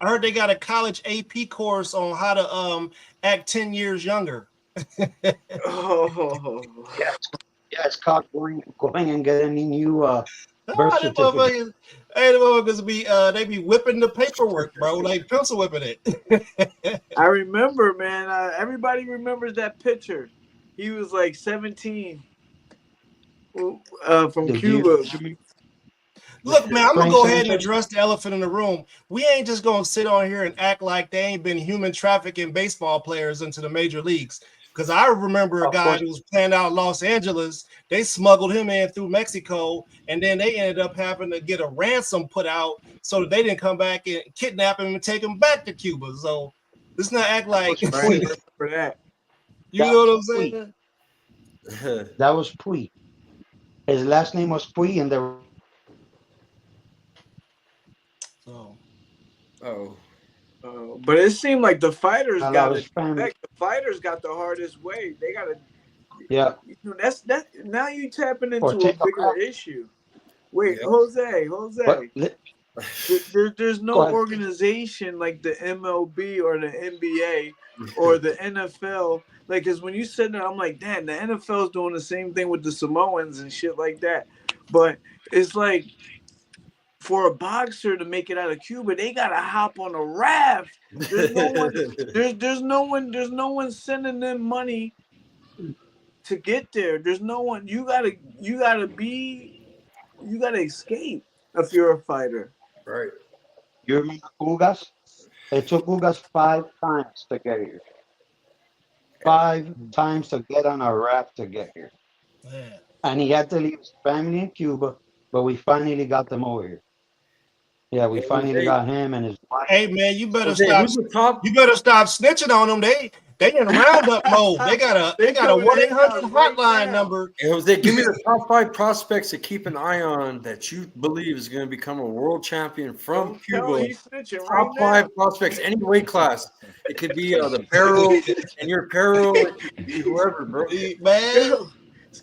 [SPEAKER 3] I heard they got a college AP course on how to act 10 years younger.
[SPEAKER 2] Oh,
[SPEAKER 5] Yeah, it's called going and getting a new birth
[SPEAKER 3] Them
[SPEAKER 5] certificate.
[SPEAKER 3] motherfuckers be they be whipping the paperwork, bro, like pencil whipping it.
[SPEAKER 2] I remember, man. Everybody remembers that picture. He was like 17 from
[SPEAKER 5] Do
[SPEAKER 2] Cuba.
[SPEAKER 3] Look, man, I'm gonna
[SPEAKER 5] Frank
[SPEAKER 3] go ahead and
[SPEAKER 5] Sanchez?
[SPEAKER 3] address the elephant in the room. We ain't just gonna sit on here and act like they ain't been human trafficking baseball players into the major leagues. Because I remember a
[SPEAKER 5] Of
[SPEAKER 3] guy
[SPEAKER 5] course.
[SPEAKER 3] who was playing out in Los Angeles. They smuggled him in through Mexico, and then they ended up having to get a ransom put out so that they didn't come back and kidnap him and take him back to Cuba. So let's not act like
[SPEAKER 5] That was
[SPEAKER 2] Right,
[SPEAKER 5] Puig.
[SPEAKER 2] for that.
[SPEAKER 3] you
[SPEAKER 5] That
[SPEAKER 3] know what I'm
[SPEAKER 5] was Puig.
[SPEAKER 3] saying.
[SPEAKER 5] That was Puig. His last name was Puig, and they were
[SPEAKER 3] So
[SPEAKER 1] Oh,
[SPEAKER 2] But it seemed like the fighters
[SPEAKER 5] allow
[SPEAKER 2] got
[SPEAKER 5] his
[SPEAKER 2] it.
[SPEAKER 5] family.
[SPEAKER 2] The fighters got the hardest way. They got to.
[SPEAKER 5] Yeah,
[SPEAKER 2] You know, that's that. Now you tapping
[SPEAKER 5] or
[SPEAKER 2] into a
[SPEAKER 5] take a
[SPEAKER 2] bigger
[SPEAKER 5] rap.
[SPEAKER 2] issue. Wait,
[SPEAKER 1] yep.
[SPEAKER 2] Jose. There's no
[SPEAKER 5] Go ahead.
[SPEAKER 2] organization like the MLB or the NBA or the NFL. Like, because when you said that, I'm like, damn, the NFL's doing the same thing with the Samoans and shit like that. But it's like, for a boxer to make it out of Cuba, they gotta hop on a raft. There's no one. There's no one sending them money to get there. There's no one. You gotta escape if you're a fighter.
[SPEAKER 1] Right.
[SPEAKER 5] You remember Ugas? It took Ugas 5 times to get here. 5 times to get on a raft to get here.
[SPEAKER 3] yeah.
[SPEAKER 5] And he had to leave his family in Cuba, but we finally got them over here. Yeah, we
[SPEAKER 1] Hey,
[SPEAKER 5] finally
[SPEAKER 1] Jose,
[SPEAKER 5] got him and his wife.
[SPEAKER 3] Hey man, you better
[SPEAKER 1] Jose,
[SPEAKER 3] stop.
[SPEAKER 1] who's the top?
[SPEAKER 3] You better stop snitching on them. They in roundup mode. They got a
[SPEAKER 2] They
[SPEAKER 3] 1-800
[SPEAKER 2] coming right
[SPEAKER 3] hotline
[SPEAKER 2] now.
[SPEAKER 3] number.
[SPEAKER 1] Hey, Jose, give me the top 5 prospects to keep an eye on that you believe is going to become a world champion from
[SPEAKER 2] Don't tell
[SPEAKER 1] Cuba.
[SPEAKER 2] he's snitching right
[SPEAKER 1] Top
[SPEAKER 2] now.
[SPEAKER 1] 5 prospects, any weight class. It could be the Perro and your Perro. It could be whoever, bro.
[SPEAKER 3] Man,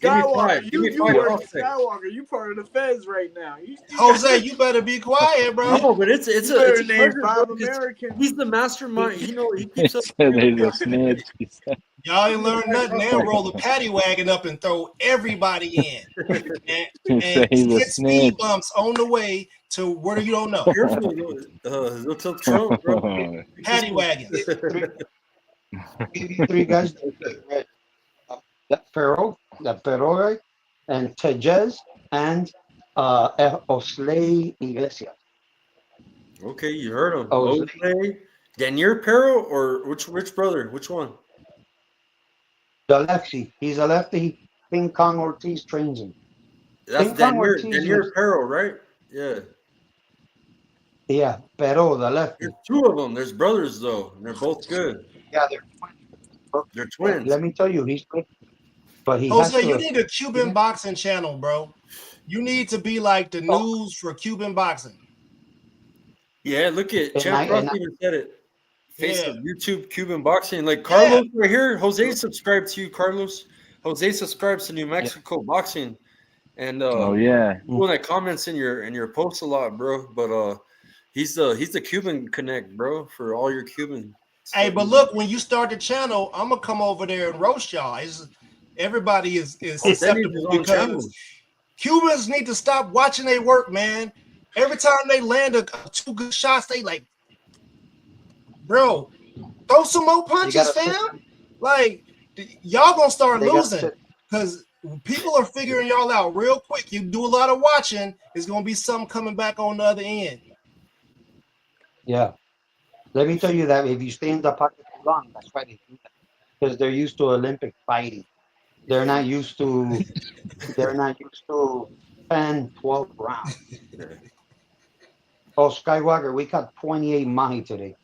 [SPEAKER 1] Give me
[SPEAKER 2] Skywalker,
[SPEAKER 1] 5. Give me
[SPEAKER 2] you
[SPEAKER 1] 5
[SPEAKER 2] work
[SPEAKER 1] prospects.
[SPEAKER 2] Skywalker. You part of the feds right now.
[SPEAKER 3] Jose, you better be quiet, bro.
[SPEAKER 1] No, but it's
[SPEAKER 2] You
[SPEAKER 1] a
[SPEAKER 2] better
[SPEAKER 1] pleasure,
[SPEAKER 2] name
[SPEAKER 1] bro,
[SPEAKER 2] 5
[SPEAKER 1] because
[SPEAKER 2] Americans.
[SPEAKER 1] he's the mastermind. He
[SPEAKER 4] He
[SPEAKER 1] keeps up.
[SPEAKER 4] said he's a snitch. He said,
[SPEAKER 3] Y'all ain't learned nothing. They'll roll the paddy wagon up and throw everybody in. And,
[SPEAKER 4] he said he's a
[SPEAKER 3] hit speed
[SPEAKER 4] snitch.
[SPEAKER 3] bumps on the way to where you don't know.
[SPEAKER 1] Careful, he'll tell Trump, bro.
[SPEAKER 3] Paddy wagons.
[SPEAKER 5] Give you 3 guys that Ferro, right? And Tejez and Osley Iglesias.
[SPEAKER 1] Okay, you heard him.
[SPEAKER 5] Osley.
[SPEAKER 1] Jose, Daniel Perro, or which brother? Which one?
[SPEAKER 5] The lefty. He's a lefty. King Kong Ortiz trains him.
[SPEAKER 1] That's
[SPEAKER 5] King Kong Ortiz
[SPEAKER 1] Daniel
[SPEAKER 5] is-
[SPEAKER 1] Perro, right? Yeah.
[SPEAKER 5] Yeah, Pero, the lefty.
[SPEAKER 1] There's 2 of them. There's brothers though, and they're both good.
[SPEAKER 5] Yeah,
[SPEAKER 1] They're twins.
[SPEAKER 5] let me tell you, he's good. But he has
[SPEAKER 3] Jose,
[SPEAKER 5] to.
[SPEAKER 3] you need a Cuban boxing channel, bro. You need to be like the news for Cuban boxing.
[SPEAKER 1] Yeah, look at
[SPEAKER 5] And
[SPEAKER 1] Champ
[SPEAKER 5] I-
[SPEAKER 1] Ross
[SPEAKER 5] and I-
[SPEAKER 1] even said it. Face
[SPEAKER 3] Yeah.
[SPEAKER 1] of YouTube Cuban boxing. Like Carlos right here. Jose subscribed to you, Carlos. Jose subscribes to New Mexico boxing. And
[SPEAKER 4] Oh yeah.
[SPEAKER 1] one that comments in your posts a lot, bro. But he's the Cuban connect, bro, for all your Cuban
[SPEAKER 3] Hey,
[SPEAKER 1] stuff.
[SPEAKER 3] but look, when you start the channel, I'm gonna come over there and roast y'all. Everybody is
[SPEAKER 1] Then he's
[SPEAKER 3] susceptible
[SPEAKER 1] his own channel.
[SPEAKER 3] because Cubans need to stop watching their work, man. Every time they land a 2 good shots, they like, bro, throw some more punches,
[SPEAKER 5] gotta
[SPEAKER 3] fam. Like, y'all gonna start
[SPEAKER 5] They gotta
[SPEAKER 3] losing
[SPEAKER 5] sit-
[SPEAKER 3] because people are figuring y'all out real quick. You do a lot of watching, it's gonna be something coming back on the other end.
[SPEAKER 5] Yeah. Let me tell you that if you stay in the pocket too long, that's why they do that. Because they're used to Olympic fighting. They're not used to. They're not used to 10, 12 rounds.
[SPEAKER 1] Yeah.
[SPEAKER 5] Oh, Skywalker, we caught 28 mahi today.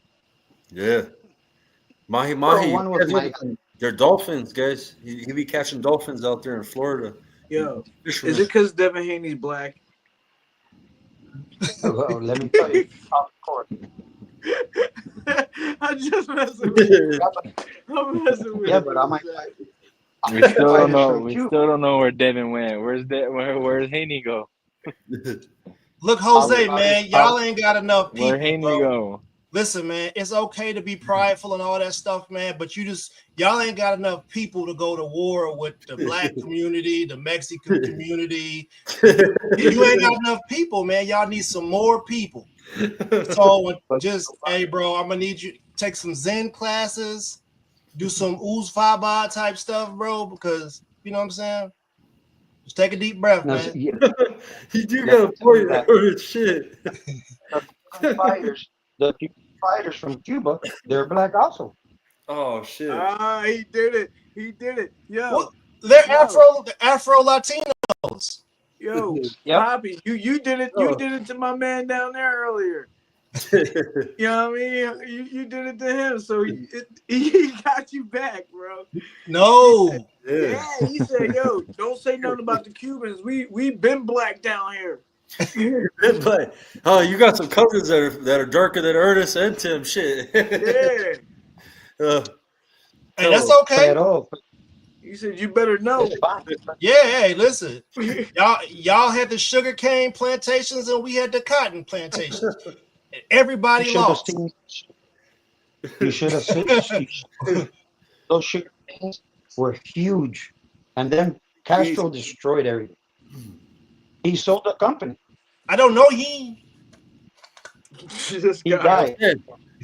[SPEAKER 1] Yeah. Mahi
[SPEAKER 5] Bro,
[SPEAKER 1] mahi.
[SPEAKER 5] one was my.
[SPEAKER 1] They're dolphins, guys. He be catching dolphins out there in Florida.
[SPEAKER 2] Yo,
[SPEAKER 1] Fishermen.
[SPEAKER 2] is it because Devin Haney's black?
[SPEAKER 5] Well, let me tell you. Of course.
[SPEAKER 2] I'm just messing with you. I'm messing with
[SPEAKER 5] Yeah,
[SPEAKER 2] you.
[SPEAKER 5] but I might.
[SPEAKER 4] We still don't know.
[SPEAKER 5] From
[SPEAKER 4] We
[SPEAKER 5] Cuba.
[SPEAKER 4] still don't know where Devin went. Where's Haney go?
[SPEAKER 3] Look, Jose,
[SPEAKER 5] I'll-
[SPEAKER 3] man, y'all ain't got enough
[SPEAKER 4] Where
[SPEAKER 3] people,
[SPEAKER 4] Haney
[SPEAKER 3] bro.
[SPEAKER 4] go?
[SPEAKER 3] Listen, man, it's okay to be prideful and all that stuff, man, but y'all ain't got enough people to go to war with the black community, the Mexican community. You ain't got enough people, man. Y'all need some more people. So hey, bro, I'm gonna need you to take some Zen classes, do some Uz Faba type stuff, bro, because you know what I'm saying? Just take a deep breath,
[SPEAKER 5] No,
[SPEAKER 3] man.
[SPEAKER 5] yeah,
[SPEAKER 1] You do
[SPEAKER 5] Let
[SPEAKER 1] got a
[SPEAKER 5] me tell you
[SPEAKER 1] point.
[SPEAKER 5] that.
[SPEAKER 1] Shit.
[SPEAKER 5] the Cuban fighters from Cuba, they're black also.
[SPEAKER 1] Oh shit.
[SPEAKER 2] Ah, he did it. He did it. Yo,
[SPEAKER 3] Well, they're
[SPEAKER 2] Yo.
[SPEAKER 3] Afro Latinos.
[SPEAKER 2] yo,
[SPEAKER 5] Yep.
[SPEAKER 2] Poppy, you did it. You did it to my man down there earlier. You know what I mean? You did it to him, so he got you back, bro.
[SPEAKER 3] No.
[SPEAKER 2] Yeah, he said, "Yo, don't say nothing about the Cubans. We been black down here."
[SPEAKER 1] But you got some cousins that are darker than Ernest and Tim. Shit.
[SPEAKER 2] Yeah,
[SPEAKER 3] Hey, that's okay.
[SPEAKER 5] Pero,
[SPEAKER 2] he said, "You better know."
[SPEAKER 5] it's fine.
[SPEAKER 3] Yeah, hey, listen. Y'all had the sugar cane plantations and we had the cotton plantations. Everybody
[SPEAKER 5] You should have
[SPEAKER 3] lost.
[SPEAKER 5] seen. You should have seen. Those sugar canes were huge, and then Castro destroyed everything. He sold the company.
[SPEAKER 3] I don't know he.
[SPEAKER 2] This
[SPEAKER 5] He
[SPEAKER 2] guy.
[SPEAKER 5] died.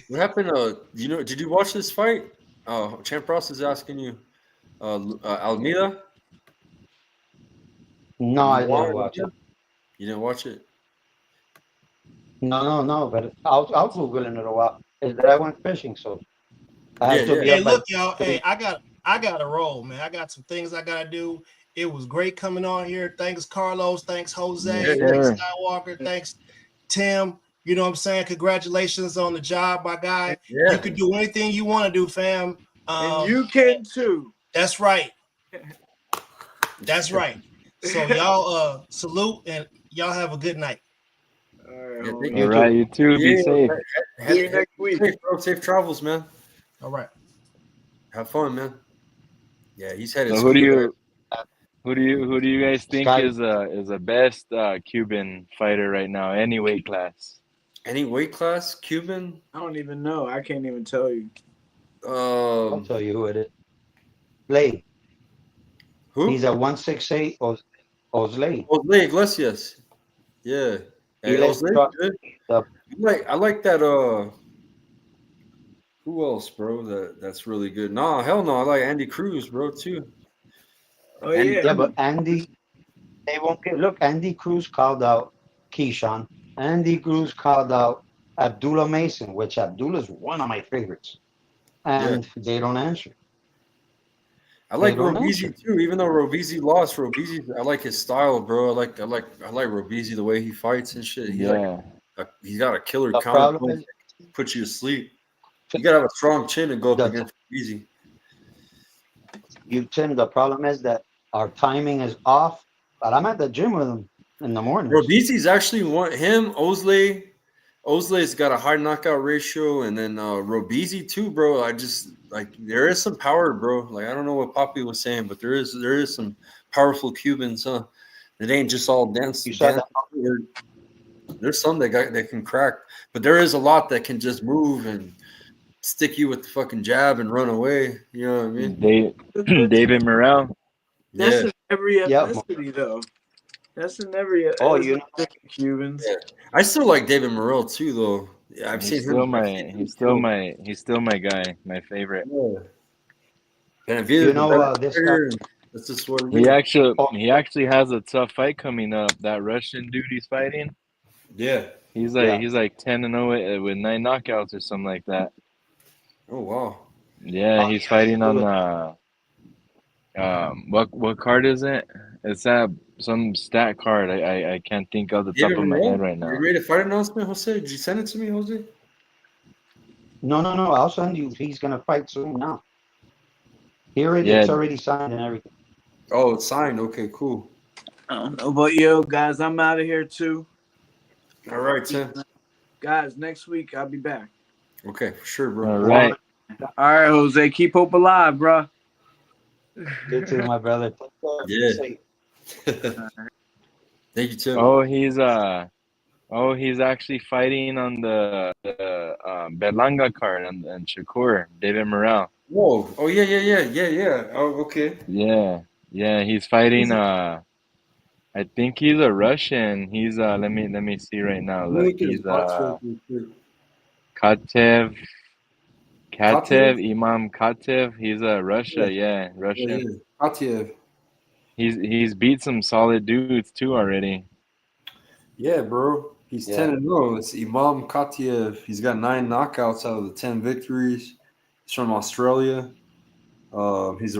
[SPEAKER 1] What happened? Did you watch this fight? Oh, Champ Ross is asking you. Almeida.
[SPEAKER 5] No, I didn't watch it.
[SPEAKER 1] You didn't watch it?
[SPEAKER 5] No. But I'll Google in a while. Is that I went fishing, so I have to be
[SPEAKER 3] Hey,
[SPEAKER 5] up by
[SPEAKER 3] look, y'all.
[SPEAKER 5] 3.
[SPEAKER 3] Hey, I got to roll, man. I got some things I gotta do. It was great coming on here. Thanks, Carlos. Thanks, Jose.
[SPEAKER 4] Yes,
[SPEAKER 3] Thanks,
[SPEAKER 4] sir.
[SPEAKER 3] Skywalker. Thanks, Tim. You know what I'm saying? Congratulations on the job, my guy.
[SPEAKER 1] Yeah.
[SPEAKER 3] You can do anything you want to do, fam.
[SPEAKER 2] And you can too.
[SPEAKER 3] That's right. That's right. So y'all salute and y'all have a good night.
[SPEAKER 2] All right,
[SPEAKER 1] Yeah,
[SPEAKER 2] homie.
[SPEAKER 1] thank
[SPEAKER 4] All right, you too. Be safe.
[SPEAKER 2] See you next week.
[SPEAKER 1] Safe, bro. Safe travels, man.
[SPEAKER 3] All right.
[SPEAKER 1] Have fun, man. Yeah, he's headed.
[SPEAKER 4] So who do you guys think
[SPEAKER 5] Sky-
[SPEAKER 4] is a best Cuban fighter right now? Any weight class?
[SPEAKER 1] Any weight class? Cuban?
[SPEAKER 2] I don't even know. I can't even tell you.
[SPEAKER 5] I'll tell you who it is. Slade.
[SPEAKER 1] Who?
[SPEAKER 5] He's at 168 Osley.
[SPEAKER 1] Jose Iglesias. Yeah.
[SPEAKER 5] He
[SPEAKER 1] Hey,
[SPEAKER 5] lets
[SPEAKER 1] Jose,
[SPEAKER 5] drop
[SPEAKER 1] good.
[SPEAKER 5] the-
[SPEAKER 1] I like that. Who else, bro? That's really good. No, hell no. I like Andy Cruz, bro, too.
[SPEAKER 2] Oh
[SPEAKER 1] Andy
[SPEAKER 2] yeah.
[SPEAKER 5] Yeah, but Andy, they won't get. Look, Andy Cruz called out Keyshawn. Andy Cruz called out Abdullah Mason, which Abdullah is one of my favorites, and they don't answer.
[SPEAKER 1] I like
[SPEAKER 5] They don't
[SPEAKER 1] Robezy
[SPEAKER 5] answer.
[SPEAKER 1] too, even though Robezy lost. Robezy, I like his style, bro. I like Robezy the way he fights and shit. He's got a killer
[SPEAKER 5] The
[SPEAKER 1] counter
[SPEAKER 5] problem
[SPEAKER 1] punch
[SPEAKER 5] is
[SPEAKER 1] that puts you to sleep. You gotta have a strong chin and go up
[SPEAKER 5] the
[SPEAKER 1] against Robezy.
[SPEAKER 5] Tim. The problem is that our timing is off. But I'm at the gym with him in the mornings.
[SPEAKER 1] Robezy's actually him. Osley's got a high knockout ratio, and then Robezy too, bro. I just there is some power, bro. Like I don't know what Poppy was saying, but there is some powerful Cubans, huh? It ain't just all dance.
[SPEAKER 5] You said that.
[SPEAKER 1] There's some that can crack, but there is a lot that can just move and stick you with the fucking jab and run away. You know what I mean?
[SPEAKER 4] David Morrell.
[SPEAKER 2] That's
[SPEAKER 1] Yeah.
[SPEAKER 2] in every
[SPEAKER 5] Yeah.
[SPEAKER 2] ethnicity, though. That's in every
[SPEAKER 5] Oh, you
[SPEAKER 2] ethnicity. Cubans.
[SPEAKER 1] Yeah. I still like David Morrell too, though. Yeah, I've
[SPEAKER 4] He's
[SPEAKER 1] seen
[SPEAKER 4] still
[SPEAKER 1] him.
[SPEAKER 4] he's still my guy, my favorite.
[SPEAKER 1] Yeah. And
[SPEAKER 5] You know this guy.
[SPEAKER 1] That's just what it
[SPEAKER 4] He
[SPEAKER 1] is.
[SPEAKER 4] actually has a tough fight coming up. That Russian dude he's fighting.
[SPEAKER 1] Yeah.
[SPEAKER 4] He's
[SPEAKER 5] Yeah.
[SPEAKER 4] like 10-0 with 9 knockouts or something like that.
[SPEAKER 1] Oh wow.
[SPEAKER 4] Yeah, he's fighting on What card is it? It's that some stat card. I can't think of the top
[SPEAKER 1] David
[SPEAKER 4] of my head
[SPEAKER 1] Moreau,
[SPEAKER 4] right
[SPEAKER 1] you
[SPEAKER 4] now.
[SPEAKER 1] made a fight announcement, Jose? Did you send it to me, Jose?
[SPEAKER 5] No. I'll send you. He's gonna fight soon now. Here it.
[SPEAKER 4] Yeah,
[SPEAKER 5] It's already signed and everything.
[SPEAKER 1] Oh, it's signed. Okay, cool.
[SPEAKER 2] I don't know, but yo, guys, I'm out of here too.
[SPEAKER 1] All right, Tim.
[SPEAKER 2] Guys, next week I'll be back.
[SPEAKER 1] Okay, for sure, bro.
[SPEAKER 4] all right.
[SPEAKER 2] All right, Jose, keep hope alive, bro.
[SPEAKER 5] You too, my brother. Take care.
[SPEAKER 1] Yeah.
[SPEAKER 5] Safe.
[SPEAKER 1] Thank you, Tim.
[SPEAKER 4] He's actually fighting on the Berlanga card and Shakur, David Morrell.
[SPEAKER 1] Whoa. Oh, yeah. Oh, okay.
[SPEAKER 4] Yeah, he's fighting. I think he's a Russian. He's let me see right now.
[SPEAKER 1] Let me
[SPEAKER 4] Look,
[SPEAKER 1] look at his
[SPEAKER 4] he's
[SPEAKER 1] box real quick.
[SPEAKER 4] Katev
[SPEAKER 1] Katiev?
[SPEAKER 4] Imam Katev. He's a Russia,
[SPEAKER 1] Yeah,
[SPEAKER 4] Russian.
[SPEAKER 1] Katiev.
[SPEAKER 4] He's beat some solid dudes too already.
[SPEAKER 1] Yeah, bro. He's
[SPEAKER 5] Yeah.
[SPEAKER 1] 10-0. It's Imam Katiev. He's got 9 knockouts out of the 10 victories. He's from Australia. He's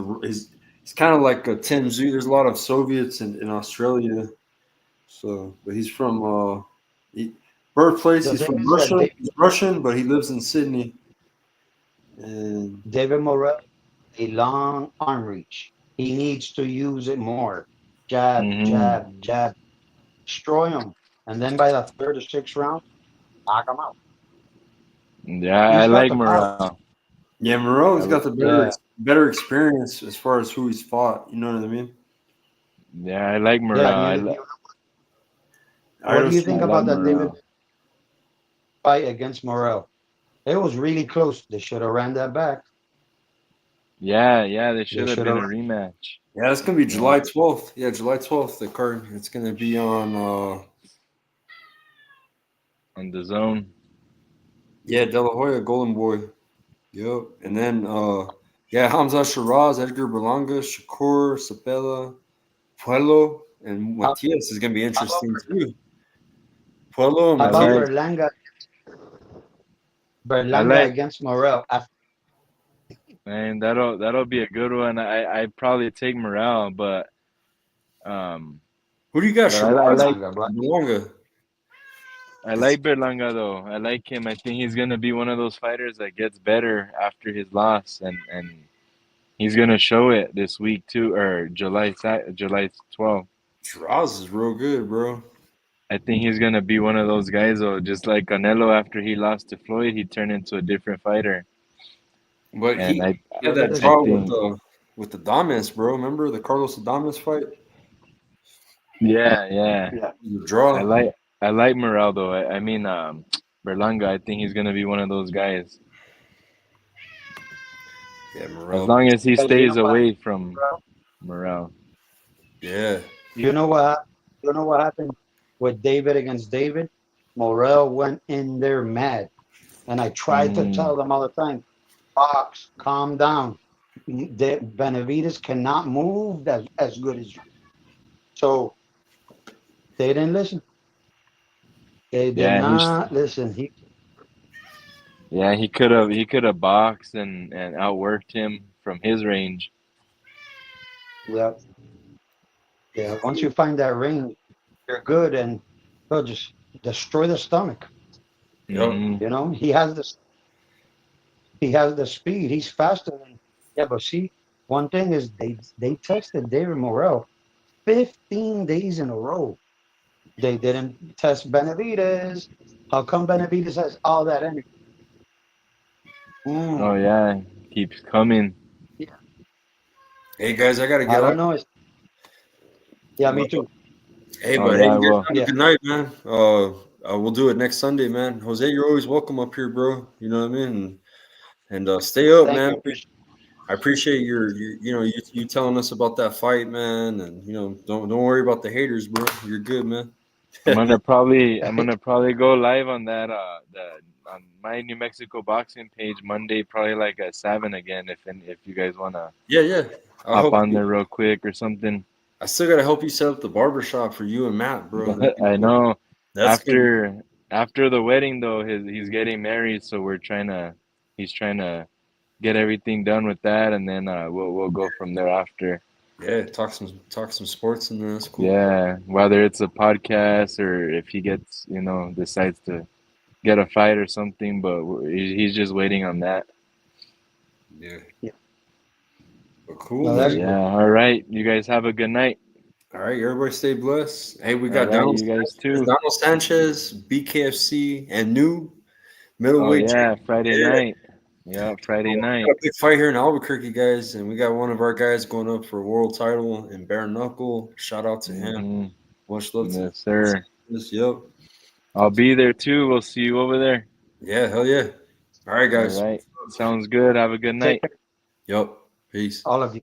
[SPEAKER 1] kind of like a Tim Zoo. There's a lot of Soviets in Australia. So, but he's from birthplace.
[SPEAKER 5] The
[SPEAKER 1] He's
[SPEAKER 5] thing
[SPEAKER 1] from
[SPEAKER 5] is that
[SPEAKER 1] Russia. He's Russian, but he lives in Sydney. And
[SPEAKER 5] David Morrell, a long arm reach. He needs to use it more. Jab,
[SPEAKER 4] Hmm
[SPEAKER 5] jab, jab. Destroy him. And then by the third or sixth round, knock him out.
[SPEAKER 4] Yeah, I
[SPEAKER 5] He's got
[SPEAKER 4] like
[SPEAKER 5] the power.
[SPEAKER 4] Morale.
[SPEAKER 1] yeah, Moreau's got the
[SPEAKER 5] Yeah.
[SPEAKER 1] better experience as far as who he's fought. You know what I mean?
[SPEAKER 4] Yeah, I like
[SPEAKER 5] Yeah.
[SPEAKER 4] Morale.
[SPEAKER 5] What do you
[SPEAKER 4] I
[SPEAKER 5] think
[SPEAKER 4] like
[SPEAKER 5] about that David
[SPEAKER 4] Morale.
[SPEAKER 5] fight against Morrell? It was really close. They should have ran that back.
[SPEAKER 4] Yeah, they
[SPEAKER 5] They
[SPEAKER 4] should have
[SPEAKER 5] should
[SPEAKER 4] been a
[SPEAKER 5] have.
[SPEAKER 4] rematch.
[SPEAKER 1] Yeah, it's gonna be
[SPEAKER 4] Yeah.
[SPEAKER 1] July 12th. Yeah, July 12th. The card. It's gonna be on.
[SPEAKER 4] On the zone.
[SPEAKER 1] Yeah, De La Hoya, Golden Boy. Yep. And then Hamza Shiraz, Edgar Berlanga, Shakur, Sapela, Puello, and
[SPEAKER 5] How,
[SPEAKER 1] Matias is gonna be
[SPEAKER 5] how about
[SPEAKER 1] interesting too. Puello and
[SPEAKER 5] how
[SPEAKER 4] I
[SPEAKER 5] about
[SPEAKER 4] like
[SPEAKER 1] Matias.
[SPEAKER 4] I
[SPEAKER 5] Berlanga
[SPEAKER 4] like
[SPEAKER 5] against Morrell?
[SPEAKER 4] man, that'll be a good one. I'd probably take Morale, but um
[SPEAKER 1] Who do you got?
[SPEAKER 4] but I
[SPEAKER 1] Shiraz
[SPEAKER 4] like
[SPEAKER 5] Berlanga, bro.
[SPEAKER 1] Berlanga.
[SPEAKER 4] Berlanga though. I like him. I think he's gonna be one of those fighters that gets better after his loss, and he's gonna show it this week too, or July 12th.
[SPEAKER 1] Shiraz is real good, bro.
[SPEAKER 4] I think he's gonna be one of those guys though, just like Canelo after he lost to Floyd, he turned into a different fighter.
[SPEAKER 1] But
[SPEAKER 4] And
[SPEAKER 1] he had that
[SPEAKER 4] I
[SPEAKER 1] draw
[SPEAKER 4] think
[SPEAKER 1] with the Damas, bro. Remember the Carlos Adames fight?
[SPEAKER 4] yeah.
[SPEAKER 5] Yeah.
[SPEAKER 1] The
[SPEAKER 4] I
[SPEAKER 1] draw.
[SPEAKER 4] like I like Morel though. I mean Berlanga, I think he's gonna be one of those guys.
[SPEAKER 1] Yeah,
[SPEAKER 4] As
[SPEAKER 1] Morel.
[SPEAKER 4] long as he
[SPEAKER 5] Because you know
[SPEAKER 4] stays
[SPEAKER 5] what,
[SPEAKER 4] away from
[SPEAKER 5] bro?
[SPEAKER 4] Morel.
[SPEAKER 1] Yeah.
[SPEAKER 5] You know what? You know what happened with David against David? Morrell went in there mad, and I tried to
[SPEAKER 4] Mm,
[SPEAKER 5] tell them all the time, "Fox, calm down. Benavides cannot move as good as you." So they didn't listen. They did
[SPEAKER 4] yeah,
[SPEAKER 5] not listen.
[SPEAKER 4] he could have boxed and outworked him from his range.
[SPEAKER 5] Yeah, yeah. Once you find that range, you're good, and they'll just destroy the stomach.
[SPEAKER 1] Yep.
[SPEAKER 4] Hmm
[SPEAKER 5] You know, he has the speed. He's faster than. Yeah, but see, one thing is they tested David Morrell 15 days in a row. They didn't test Benavides. How come Benavides has all that energy?
[SPEAKER 4] Oh
[SPEAKER 5] Mm,
[SPEAKER 4] yeah, keeps coming.
[SPEAKER 5] yeah,
[SPEAKER 1] Hey guys, I gotta
[SPEAKER 5] I
[SPEAKER 1] get
[SPEAKER 5] don't
[SPEAKER 1] up.
[SPEAKER 5] know. Yeah, me too.
[SPEAKER 1] Hey,
[SPEAKER 4] Oh
[SPEAKER 1] but hey,
[SPEAKER 4] yeah,
[SPEAKER 1] you guys
[SPEAKER 4] well,
[SPEAKER 1] have a
[SPEAKER 5] Yeah,
[SPEAKER 1] good night, man. We'll do it next Sunday, man. Jose, you're always welcome up here, bro. You know what I mean? And stay up,
[SPEAKER 5] thank
[SPEAKER 1] man.
[SPEAKER 5] you. Appreciate
[SPEAKER 1] I appreciate you telling us about that fight, man. And don't worry about the haters, bro. You're good, man.
[SPEAKER 4] I'm gonna probably go live on that the on my New Mexico boxing page Monday, probably like at 7 again. If you guys wanna
[SPEAKER 1] Yeah. I'll
[SPEAKER 4] hop
[SPEAKER 1] help
[SPEAKER 4] on
[SPEAKER 1] you.
[SPEAKER 4] there real quick or something.
[SPEAKER 1] I still gotta help you set up the barbershop for you and Matt, bro.
[SPEAKER 4] I know.
[SPEAKER 1] That's good.
[SPEAKER 4] After the wedding though, he's getting married, so he's trying to get everything done with that, and then we'll go from there after.
[SPEAKER 1] Yeah, talk some sports, and that's cool.
[SPEAKER 4] Yeah, whether it's a podcast or if he gets, decides to get a fight or something, but he's just waiting on that.
[SPEAKER 1] Yeah.
[SPEAKER 5] Yeah.
[SPEAKER 1] But cool,
[SPEAKER 5] No,
[SPEAKER 1] man.
[SPEAKER 5] that's
[SPEAKER 4] Yeah, all right. You guys have a good night.
[SPEAKER 1] All right, everybody stay blessed. Hey, we
[SPEAKER 4] All
[SPEAKER 1] got
[SPEAKER 4] right, you guys too.
[SPEAKER 1] Donald Sanchez, BKFC, and new
[SPEAKER 4] Oh
[SPEAKER 1] middleweight.
[SPEAKER 4] yeah, Friday
[SPEAKER 1] Yeah.
[SPEAKER 4] night. Yeah, Friday
[SPEAKER 1] We
[SPEAKER 4] night.
[SPEAKER 1] got a big fight here in Albuquerque, guys, and we got one of our guys going up for a world title in bare knuckle. Shout out to him.
[SPEAKER 4] Mhm.
[SPEAKER 1] Much love to
[SPEAKER 4] Yes, sir.
[SPEAKER 1] Yep.
[SPEAKER 4] I'll be there too. We'll see you over there.
[SPEAKER 1] Yeah, hell yeah. All right,
[SPEAKER 4] All
[SPEAKER 1] guys.
[SPEAKER 4] right. Sounds good. Have a good
[SPEAKER 5] take
[SPEAKER 4] night.
[SPEAKER 5] care,
[SPEAKER 1] Yep. Peace.
[SPEAKER 5] all of you.